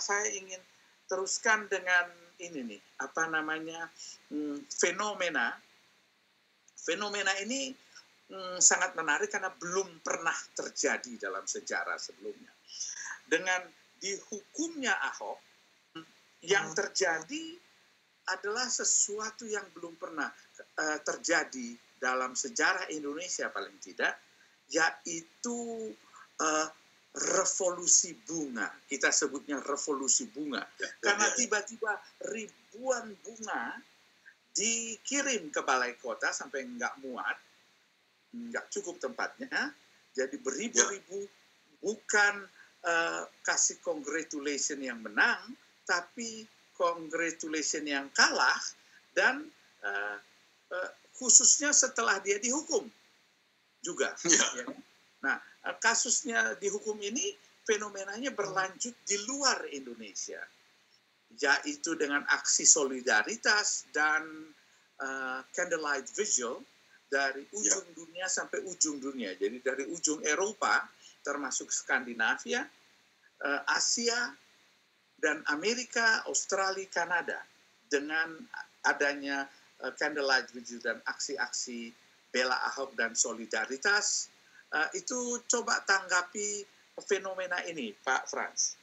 saya ingin teruskan dengan ini nih, apa namanya, fenomena. Fenomena ini sangat menarik karena belum pernah terjadi dalam sejarah sebelumnya. Dengan dihukumnya Ahok, yang terjadi adalah sesuatu yang belum pernah terjadi dalam sejarah Indonesia paling tidak, yaitu revolusi bunga. Kita sebutnya revolusi bunga. Karena tiba-tiba ribuan bunga dikirim ke balai kota sampai nggak muat, nggak cukup tempatnya, jadi beribu-ribu, bukan kasih congratulation yang menang, tapi congratulation yang kalah, dan khususnya setelah dia dihukum juga. Ya. Nah, kasusnya dihukum ini fenomenanya berlanjut di luar Indonesia, yaitu dengan aksi solidaritas dan candlelight vigil dari ujung dunia sampai ujung dunia. Jadi dari ujung Eropa, termasuk Skandinavia, Asia, dan Amerika, Australia, Kanada. Dengan adanya candlelight vigil dan aksi-aksi bela Ahok dan solidaritas, itu coba tanggapi fenomena ini, Pak Frans.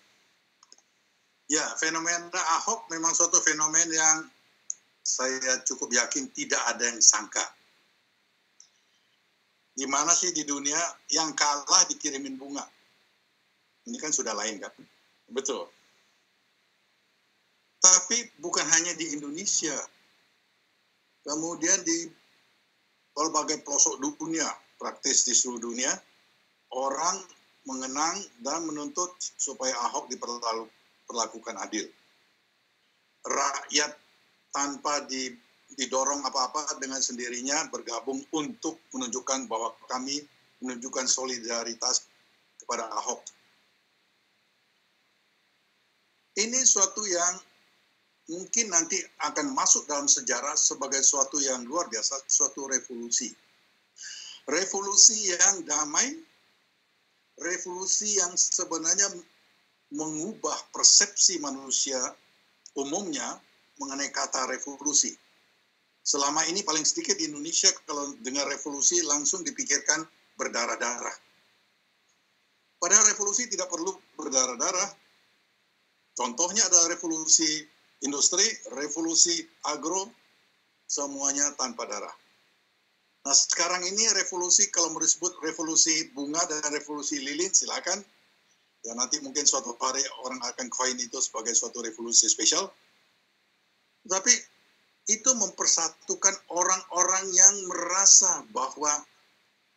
Ya, fenomena Ahok memang suatu fenomena yang saya cukup yakin tidak ada yang sangka. Di mana sih di dunia yang kalah dikirimin bunga? Ini kan sudah lain kan? Betul. Tapi bukan hanya di Indonesia. Kemudian di berbagai pelosok dunia, praktis di seluruh dunia, orang mengenang dan menuntut supaya Ahok diperlakukan adil. Rakyat tanpa didorong apa-apa dengan sendirinya bergabung untuk menunjukkan bahwa kami menunjukkan solidaritas kepada Ahok. Ini suatu yang mungkin nanti akan masuk dalam sejarah sebagai suatu yang luar biasa, suatu revolusi. Revolusi yang damai, revolusi yang sebenarnya mengubah persepsi manusia umumnya mengenai kata revolusi. Selama ini paling sedikit di Indonesia kalau dengar revolusi langsung dipikirkan berdarah-darah. Padahal revolusi tidak perlu berdarah-darah. Contohnya adalah revolusi industri, revolusi agro, semuanya tanpa darah. Nah sekarang ini revolusi, kalau mau disebut revolusi bunga dan revolusi lilin, silakan. Ya nanti mungkin suatu hari orang akan coin itu sebagai suatu revolusi spesial. Tapi itu mempersatukan orang-orang yang merasa bahwa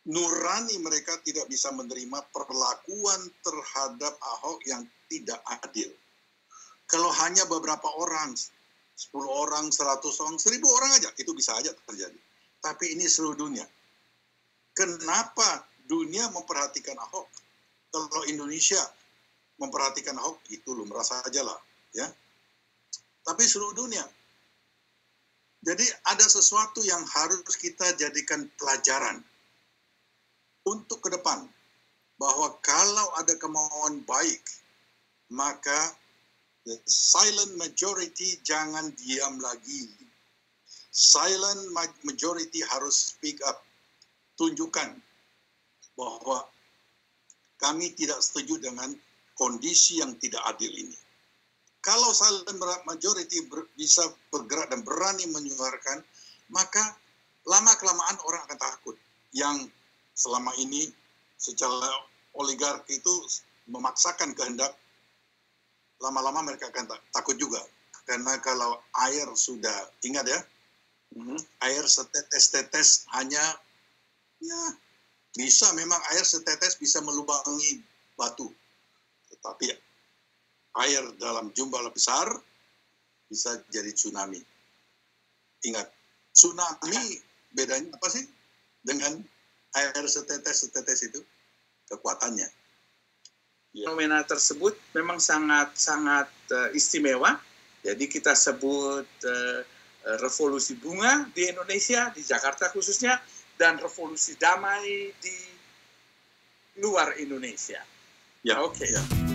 nurani mereka tidak bisa menerima perlakuan terhadap Ahok yang tidak adil. Kalau hanya beberapa orang, 10 orang, 100 orang, 1000 orang aja, itu bisa aja terjadi. Tapi ini seluruh dunia. Kenapa dunia memperhatikan Ahok? Kalau Indonesia memperhatikan Ahok, itu lumrah saja lah. Ya. Tapi seluruh dunia. Jadi ada sesuatu yang harus kita jadikan pelajaran untuk ke depan. Bahwa kalau ada kemauan baik, maka the silent majority jangan diam lagi. Silent majority harus speak up. Tunjukkan bahwa kami tidak setuju dengan kondisi yang tidak adil ini. Kalau silent majority bisa bergerak dan berani menyuarakan, maka lama-kelamaan orang akan takut. Yang selama ini secara oligarki itu memaksakan kehendak, lama-lama mereka akan takut juga. Karena kalau air sudah, ingat ya, air setetes-tetes hanya, ya bisa memang air setetes bisa melubangi batu. Tetapi air dalam jumlah besar bisa jadi tsunami. Ingat, tsunami bedanya apa sih dengan air setetes-setetes itu? Kekuatannya. Fenomena tersebut memang sangat istimewa. Jadi kita sebut revolusi bunga di Indonesia, di Jakarta khususnya, dan revolusi damai di luar Indonesia. Ya, Oke. Ya.